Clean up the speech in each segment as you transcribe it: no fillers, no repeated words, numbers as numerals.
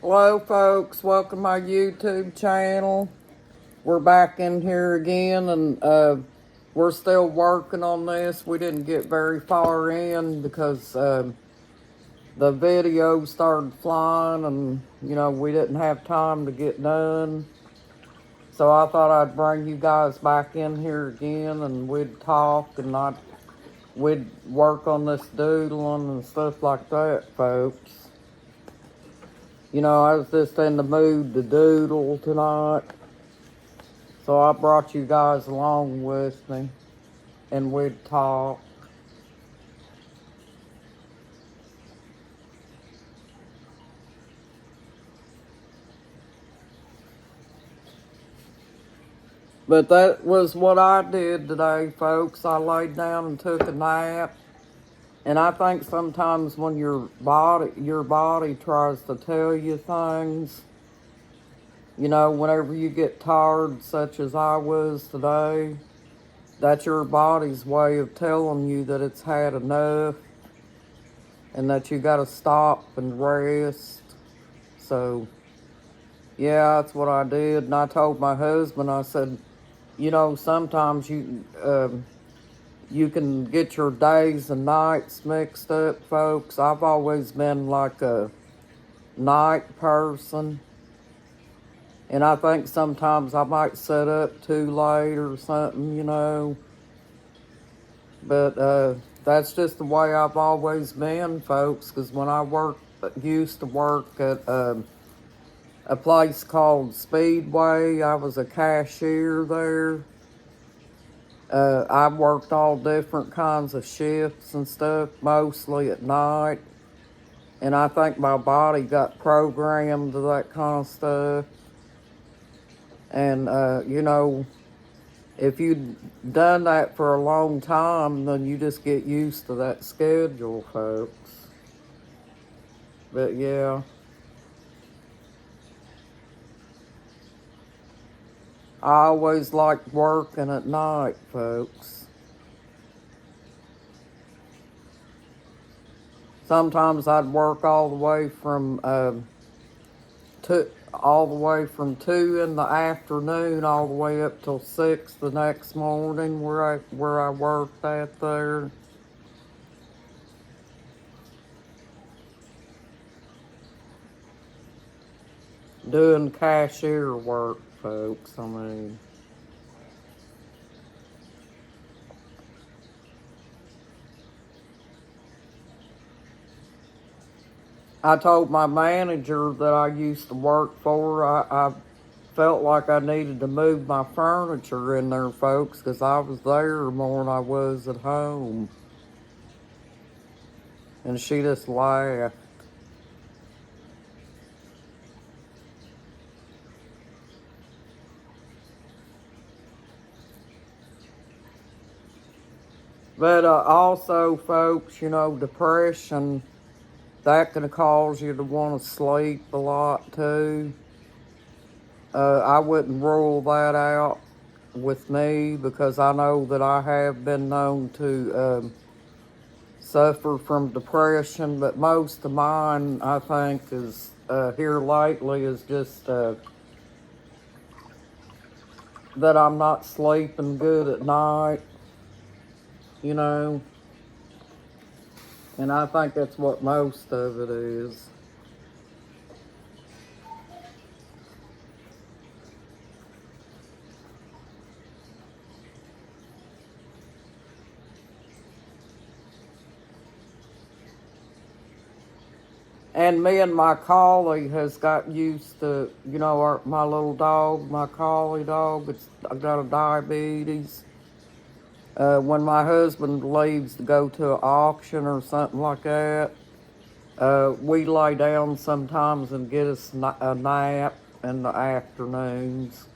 Hello, folks. Welcome to my YouTube channel. We're back in here again, and we're still working on this. We didn't get very far in because the video started flying, and we didn't have time to get done. So I thought I'd bring you guys back in here again, and we'd talk, and we'd work on this doodling and stuff like that, folks. I was just in the mood to doodle tonight. So I brought you guys along with me, and we'd talk. But that was what I did today, folks. I laid down and took a nap. And I think sometimes when your body tries to tell you things, whenever you get tired, such as I was today, that's your body's way of telling you that it's had enough and that you gotta stop and rest. So, yeah, that's what I did. And I told my husband, I said, sometimes you can get your days and nights mixed up, folks. I've always been like a night person. And I think sometimes I might sit up too late or something. But that's just the way I've always been, folks, because when I used to work at a place called Speedway, I was a cashier there. I worked all different kinds of shifts and stuff, mostly at night. And I think my body got programmed to that kind of stuff. And, if you'd done that for a long time, then you just get used to that schedule, folks. But yeah, I always liked working at night, folks. Sometimes I'd work all the way from 2 in the afternoon all the way up till 6 the next morning where I worked at there. Doing cashier work, folks, I mean. I told my manager that I used to work for, I felt like I needed to move my furniture in there, folks, because I was there more than I was at home. And she just laughed. But also, folks, depression, that can cause you to want to sleep a lot too. I wouldn't rule that out with me because I know that I have been known to suffer from depression, but most of mine, I think, is here lately is just that I'm not sleeping good at night, you know, and I think that's what most of it is. And me and my collie has got used to, my little dog, my collie dog, I got a diabetes. When my husband leaves to go to an auction or something like that, we lay down sometimes and get us a nap in the afternoons.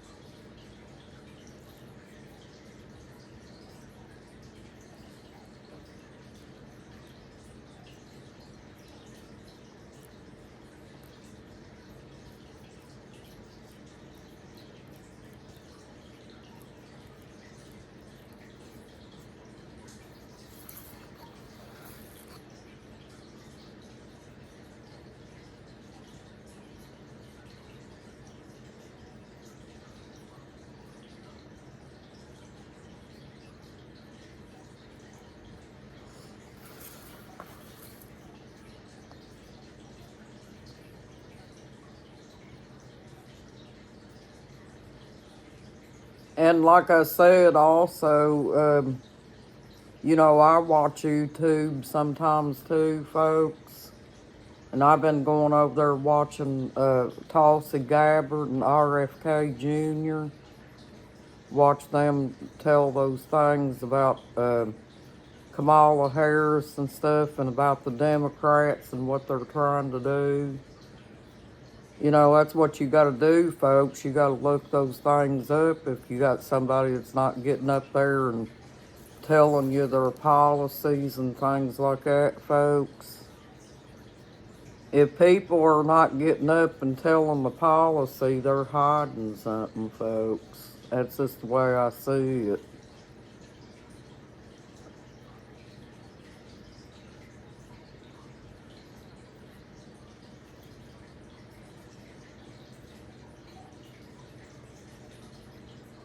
And like I said, also, you know, I watch YouTube sometimes too, folks. And I've been going over there watching Tulsi Gabbard and RFK Jr. Watch them tell those things about Kamala Harris and stuff, and about the Democrats and what they're trying to do. You know, that's what you got to do, folks. You got to look those things up if you got somebody that's not getting up there and telling you their policies and things like that, folks. If people are not getting up and telling the policy, they're hiding something, folks. That's just the way I see it.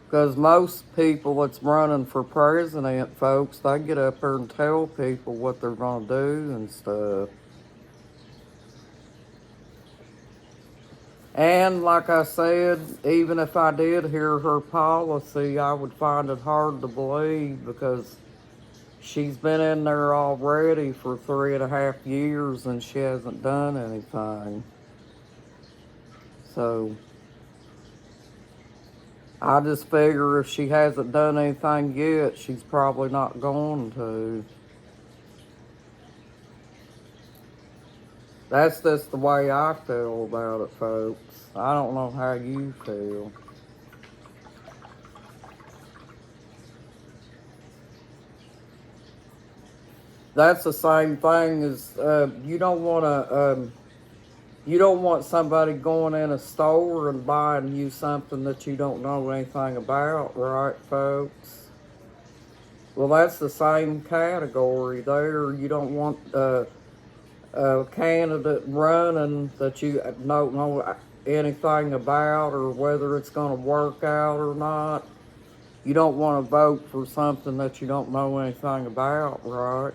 Because most people that's running for president, folks, they get up there and tell people what they're going to do and stuff. And like I said, even if I did hear her policy, I would find it hard to believe because she's been in there already for 3.5 years and she hasn't done anything. So I just figure if she hasn't done anything yet, she's probably not going to. That's just the way I feel about it, folks. I don't know how you feel. That's the same thing as you don't want to. You don't want somebody going in a store and buying you something that you don't know anything about, right, folks? Well, that's the same category there. You don't want a candidate running that you don't know anything about or whether it's going to work out or not. You don't want to vote for something that you don't know anything about, right?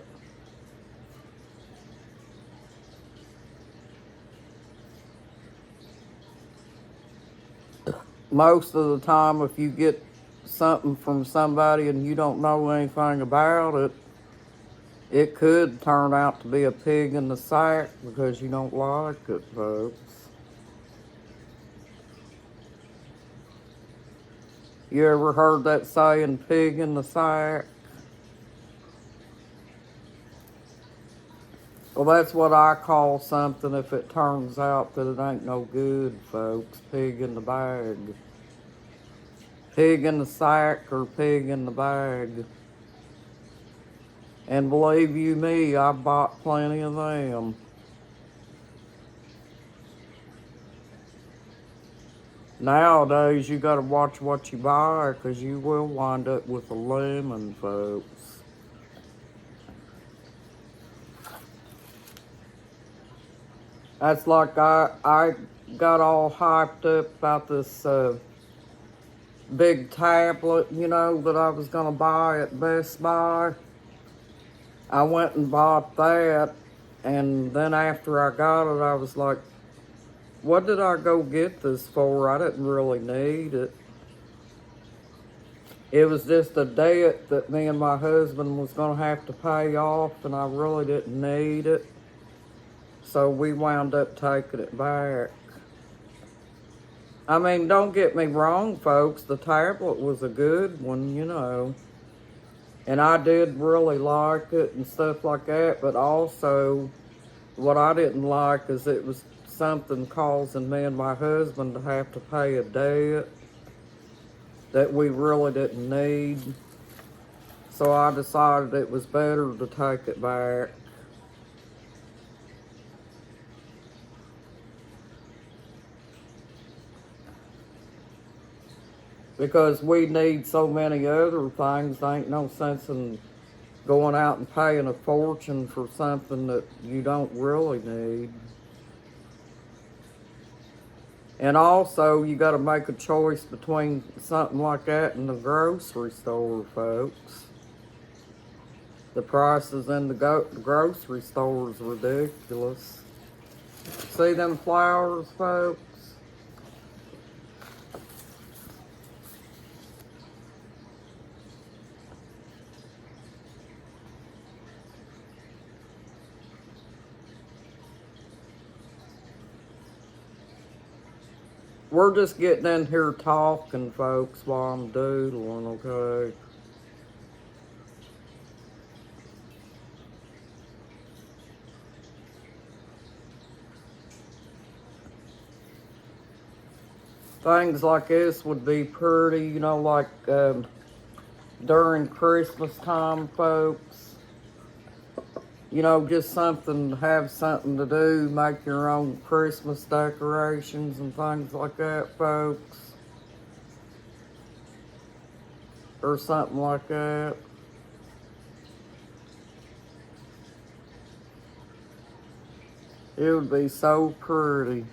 Most of the time, if you get something from somebody and you don't know anything about it, it could turn out to be a pig in the sack because you don't like it, folks. You ever heard that saying, pig in the sack? Well, that's what I call something if it turns out that it ain't no good, folks. Pig in the bag. Pig in the sack or pig in the bag. And believe you me, I bought plenty of them. Nowadays, you gotta watch what you buy, 'cause you will wind up with a lemon, folks. That's like I got all hyped up about this big tablet, you know, that I was gonna buy at Best Buy. I went and bought that, and then after I got it, I was like, what did I go get this for? I didn't really need it. It was just a debt that me and my husband was going to have to pay off, and I really didn't need it. So we wound up taking it back. I mean, don't get me wrong, folks. The tablet was a good one, you know. And I did really like it and stuff like that. But also, what I didn't like is it was something causing me and my husband to have to pay a debt that we really didn't need. So I decided it was better to take it back. Because we need so many other things, there ain't no sense in going out and paying a fortune for something that you don't really need. And also, you got to make a choice between something like that and the grocery store, folks. The prices in the grocery store is ridiculous. See them flowers, folks? We're just getting in here talking, folks, while I'm doodling, okay? Things like this would be pretty, you know, like during Christmas time, folks. You know, just something, have something to do, make your own Christmas decorations and things like that, folks. Or something like that. It would be so pretty.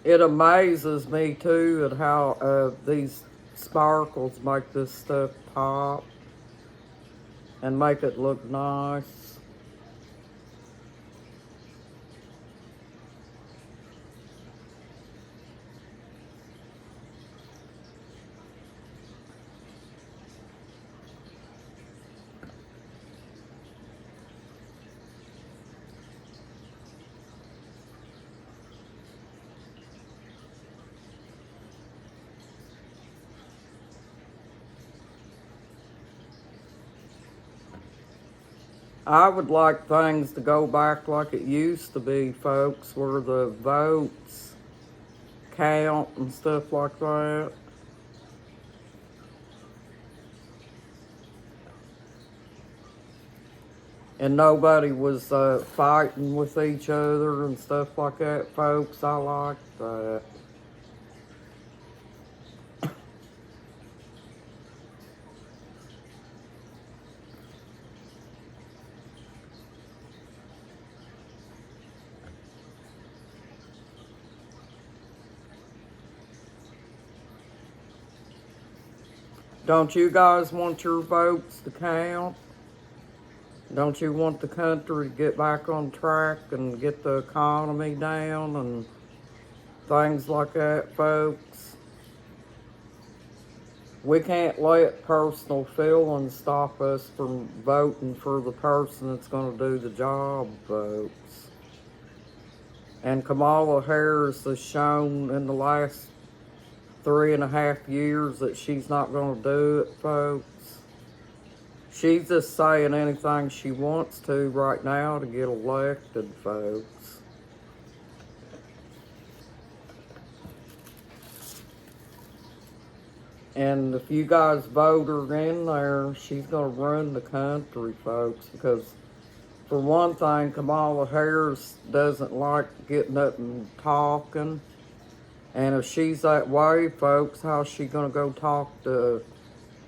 It amazes me too at how these sparkles make this stuff pop and make it look nice. I would like things to go back like it used to be, folks, where the votes count and stuff like that. And nobody was fighting with each other and stuff like that, folks. I like that. Don't you guys want your votes to count? Don't you want the country to get back on track and get the economy down and things like that, folks? We can't let personal feelings stop us from voting for the person that's going to do the job, folks. And Kamala Harris has shown in the last 3.5 years that she's not going to do it, folks. She's just saying anything she wants to right now to get elected, folks. And if you guys vote her in there, she's going to run the country, folks, because for one thing, Kamala Harris doesn't like getting up and talking. And if she's that way, folks, how's she going to go talk to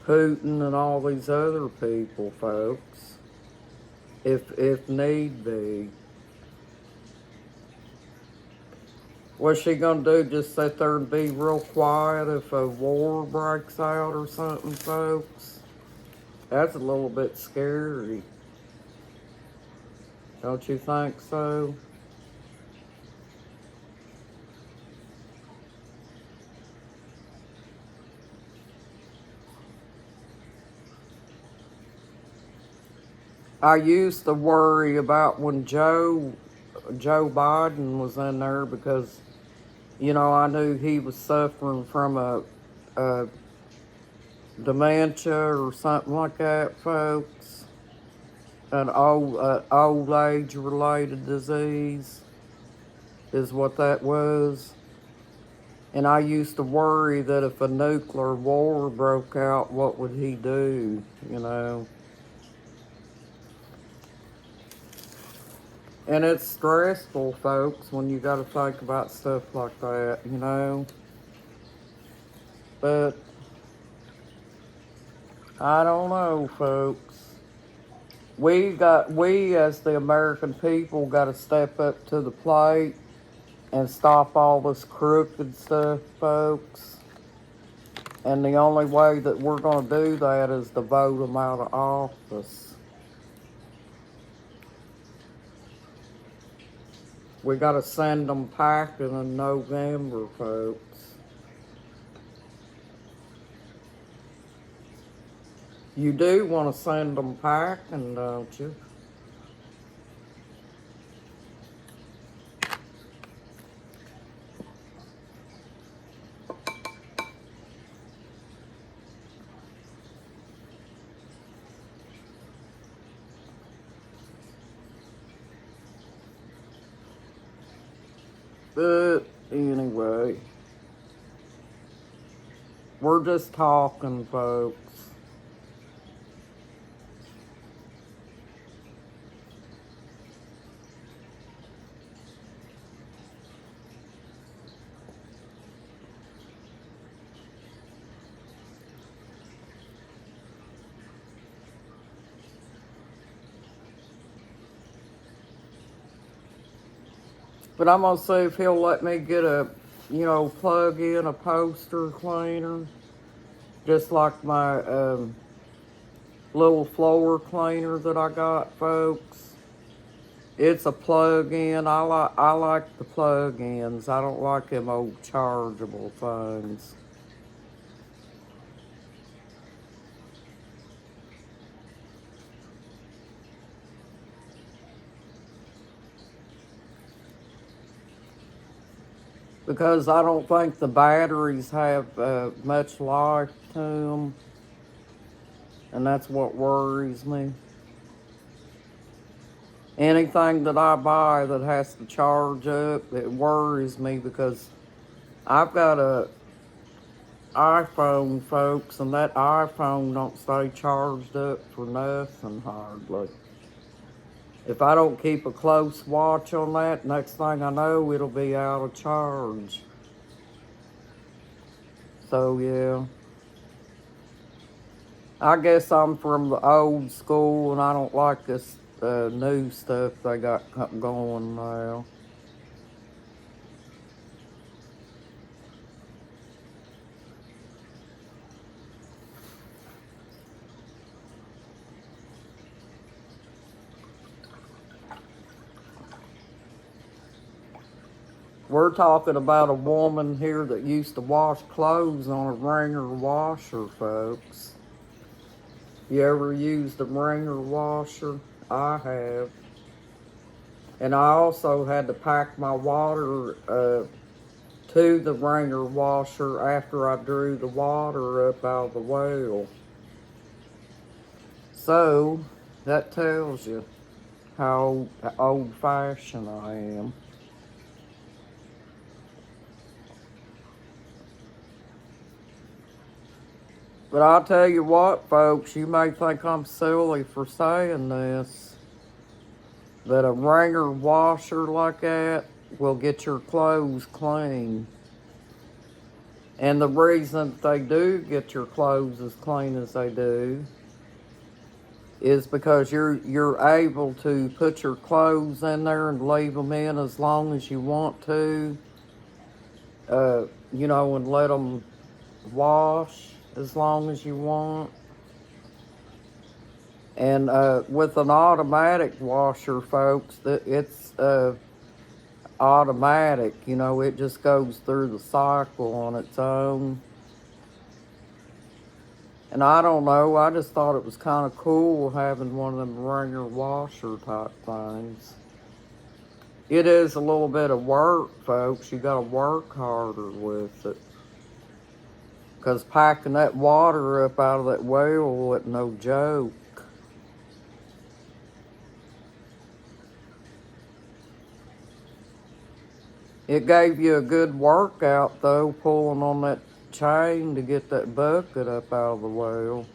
Putin and all these other people, folks? If need be. What's she gonna do? Just sit there and be real quiet if a war breaks out or something, folks? That's a little bit scary. Don't you think so? I used to worry about when Joe Biden was in there because, you know, I knew he was suffering from a dementia or something like that, folks. An old age related disease is what that was. And I used to worry that if a nuclear war broke out, what would he do, you know? And it's stressful, folks, when you got to think about stuff like that, you know? But I don't know, folks. We as the American people got to step up to the plate and stop all this crooked stuff, folks. And the only way that we're going to do that is to vote them out of office. We got to send them packing in November, folks. You do want to send them packing, don't you? But anyway, we're just talking, folks. But I'm gonna see if he'll let me get a, plug in a poster cleaner, just like my little floor cleaner that I got, folks. It's a plug-in. I like the plug-ins. I don't like them old chargeable things. Because I don't think the batteries have much life to them, and that's what worries me. Anything that I buy that has to charge up, it worries me because I've got a iPhone, folks, and that iPhone don't stay charged up for nothing hardly. If I don't keep a close watch on that, next thing I know, it'll be out of charge. So, yeah. I guess I'm from the old school, and I don't like this new stuff they got going now. We're talking about a woman here that used to wash clothes on a wringer washer, folks. You ever used a wringer washer? I have. And I also had to pack my water to the wringer washer after I drew the water up out of the well. So, that tells you how old-fashioned I am. But I'll tell you what, folks, you may think I'm silly for saying this, but a wringer washer like that will get your clothes clean. And the reason they do get your clothes as clean as they do is because you're able to put your clothes in there and leave them in as long as you want to, and let them wash as long as you want. And with an automatic washer, folks, it's automatic. It just goes through the cycle on its own. And I don't know, I just thought it was kind of cool having one of them wringer washer type things. It is a little bit of work, folks. You got to work harder with it. Because packing that water up out of that well wasn't no joke. It gave you a good workout, though, pulling on that chain to get that bucket up out of the well.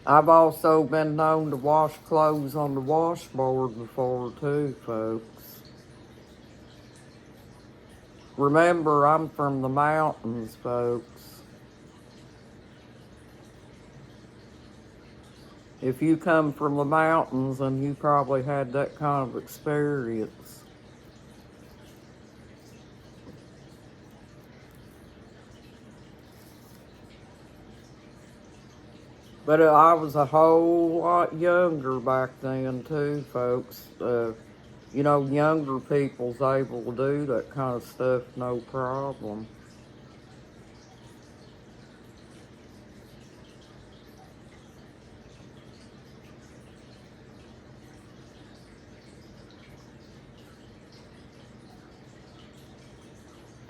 I've also been known to wash clothes on the washboard before, too, folks. Remember, I'm from the mountains, folks. If you come from the mountains, then you probably had that kind of experience. But I was a whole lot younger back then, too, folks. Younger people's able to do that kind of stuff, no problem.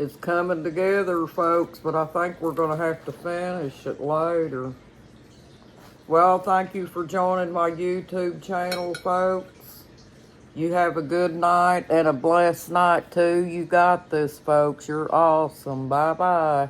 It's coming together, folks, but I think we're going to have to finish it later. Well, thank you for joining my YouTube channel, folks. You have a good night and a blessed night, too. You got this, folks. You're awesome. Bye-bye.